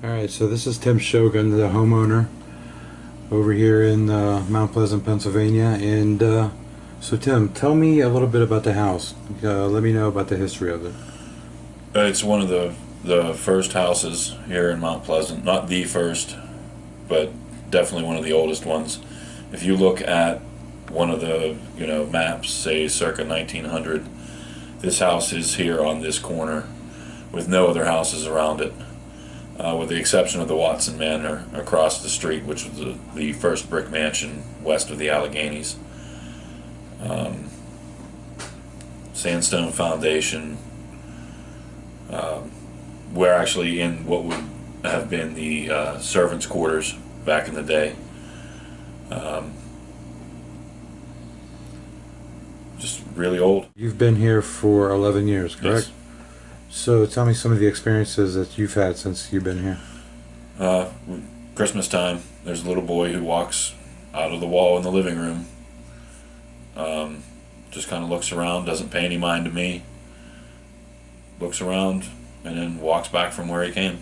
Alright, so this is Tim Shogan, the homeowner over here in Mount Pleasant, Pennsylvania. And so, Tim, tell me a little bit about the house. Let me know about the history of it. It's one of the first houses here in Mount Pleasant. Not the first, but definitely one of the oldest ones. If you look at one of the maps, say circa 1900, this house is here on this corner, with no other houses around it, with the exception of the Watson Manor across the street, which was the first brick mansion west of the Alleghenies. Sandstone foundation. We're actually in what would have been the servants' quarters back in the day. Just really old. You've been here for 11 years, correct? Yes. So tell me some of the experiences that you've had since you've been here. Christmas time, there's a little boy who walks out of the wall in the living room. Just kind of looks around, doesn't pay any mind to me. Looks around and then walks back from where he came.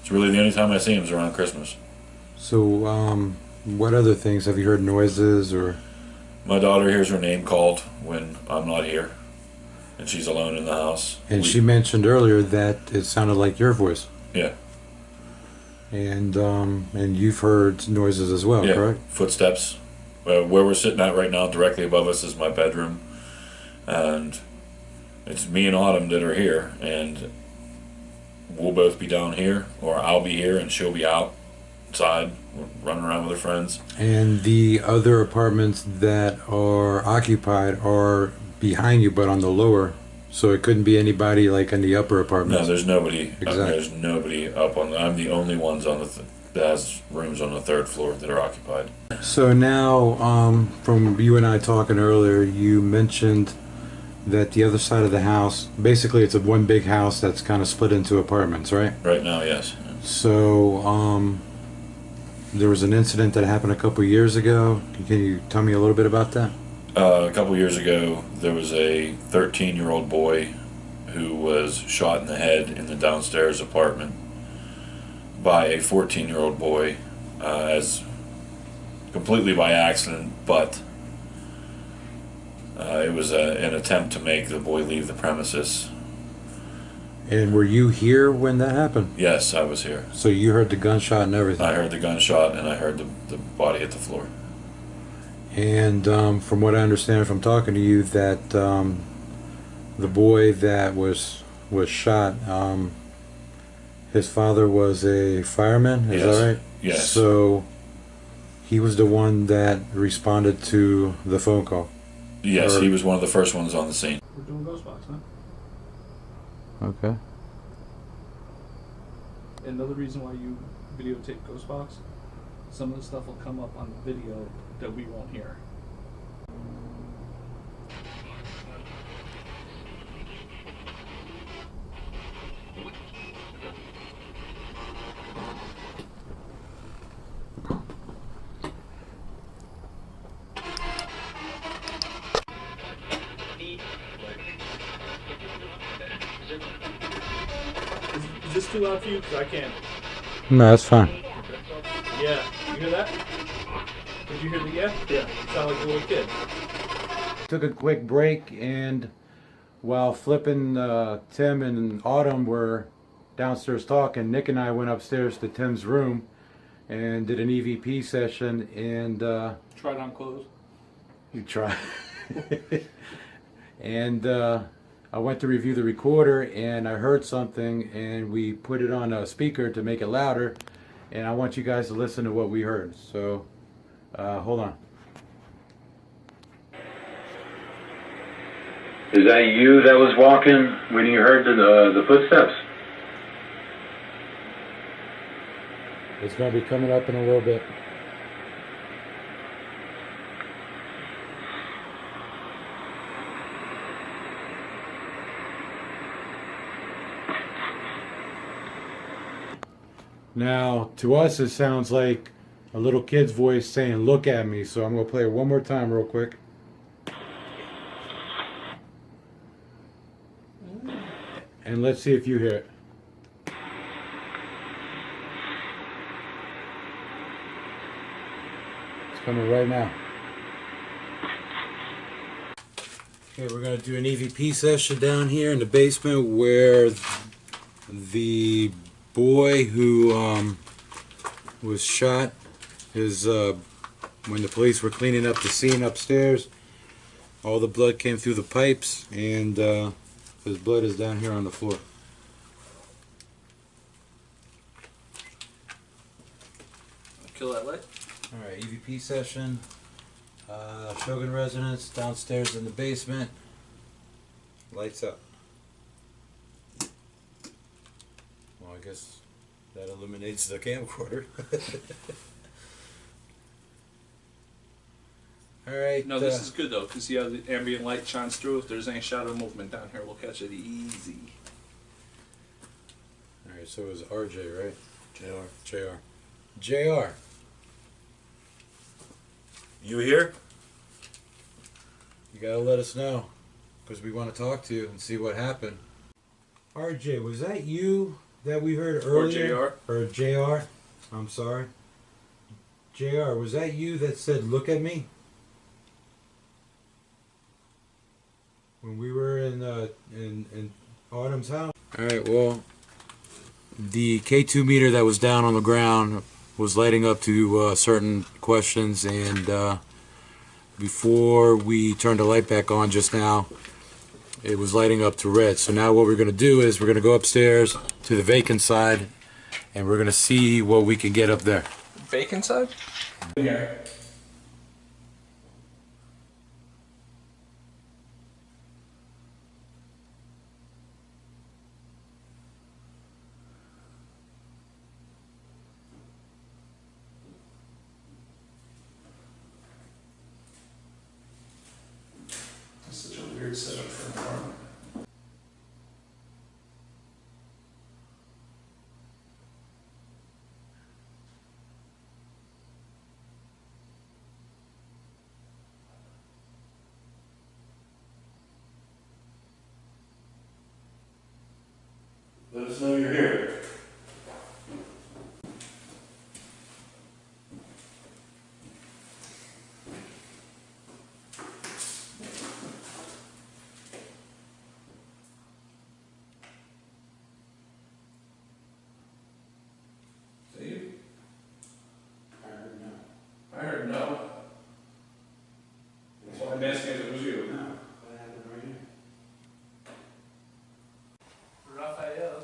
It's really the only time I see him is around Christmas. So, what other things? Have you heard noises or? My daughter hears her name called when I'm not here, and she's alone in the house. And she mentioned earlier that it sounded like your voice. Yeah. And you've heard noises as well, Yeah. correct? Footsteps. Where we're sitting at right now, directly above us, is my bedroom, and it's me and Autumn that are here, and we'll both be down here, or I'll be here and she'll be outside running around with her friends. And the other apartments that are occupied are behind you, but on the lower, so it couldn't be anybody like in the upper apartments. No, there's nobody. Exactly. There's nobody up on. I'm the only ones on that has rooms on the third floor that are occupied. So now, from you and I talking earlier, you mentioned that the other side of the house, basically it's a one big house that's kind of split into apartments, right? Right now, yes. So, there was an incident that happened a couple years ago. Can you tell me a little bit about that? A couple years ago, there was a 13-year-old boy who was shot in the head in the downstairs apartment by a 14-year-old boy, as completely by accident, but it was an attempt to make the boy leave the premises. And were you here when that happened? Yes, I was here. So you heard the gunshot and everything? I heard the gunshot and I heard the body hit the floor. And from what I understand from talking to you, that the boy that was shot, his father was a fireman, is that right? Yes. So he was the one that responded to the phone call? Yes, he was one of the first ones on the scene. We're doing ghost box, huh? Okay. Another reason why you videotape ghost box, some of the stuff will come up on the video that we won't hear. Is this too loud for you? Because I can't. No, that's fine. Yeah. You hear that? Did you hear the yeah? Yeah. Sound like a little kid. Took a quick break, and while flipping, Tim and Autumn were downstairs talking, Nick and I went upstairs to Tim's room and did an EVP session, and Tried on clothes. you try. And I went to review the recorder, and I heard something, and we put it on a speaker to make it louder, and I want you guys to listen to what we heard. So hold on. Is that you that was walking when you heard the footsteps? It's going to be coming up in a little bit. Now, to us, it sounds like a little kid's voice saying, "Look at me." So I'm going to play it one more time real quick. And let's see if you hear it. coming right now. Okay, we're going to do an EVP session down here in the basement where the boy who was shot is when the police were cleaning up the scene upstairs. All the blood came through the pipes, and his blood is down here on the floor. Kill that light. Alright, EVP session. Shogan residence downstairs in the basement. Lights up. Well, I guess that eliminates the camcorder. Alright. No, this is good though, because you have the ambient light shines through. If there's any shadow movement down here, we'll catch it easy. Alright, so it was RJ, right? JR. JR. You here? You gotta let us know, because we want to talk to you and see what happened. RJ, was that you that we heard earlier? Or JR? I'm sorry. JR, was that you that said, "Look at me"? When we were in Autumn's house? Alright, well, the K2 meter that was down on the ground was lighting up to certain questions, and before we turned the light back on just now, it was lighting up to red. So now what we're going to do is we're going to go upstairs to the vacant side, and we're going to see what we can get up there. Vacant side? Yeah. Such a weird setup for an apartment. Let us know you're here. Steve? I heard no. I heard no. That's why I'm asking if it was you. No. What happened right here? Raphael.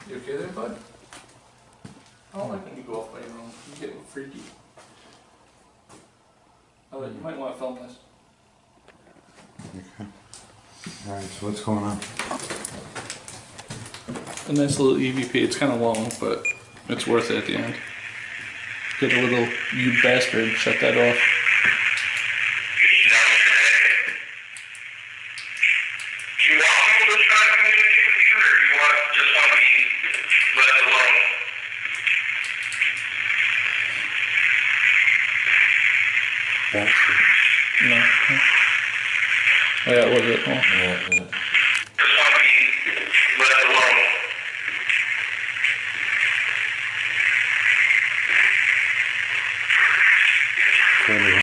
You okay there, bud? I don't like when you go off by your own. You get freaky. You might want to film this. Okay. Alright, so what's going on? A nice little EVP. It's kind of long, but it's worth it at the end. Get a little, you bastard, shut that off. Do you want people to try to communicate with you, or do you just want to be left alone? No. Oh, yeah, was it? Oh. Yeah.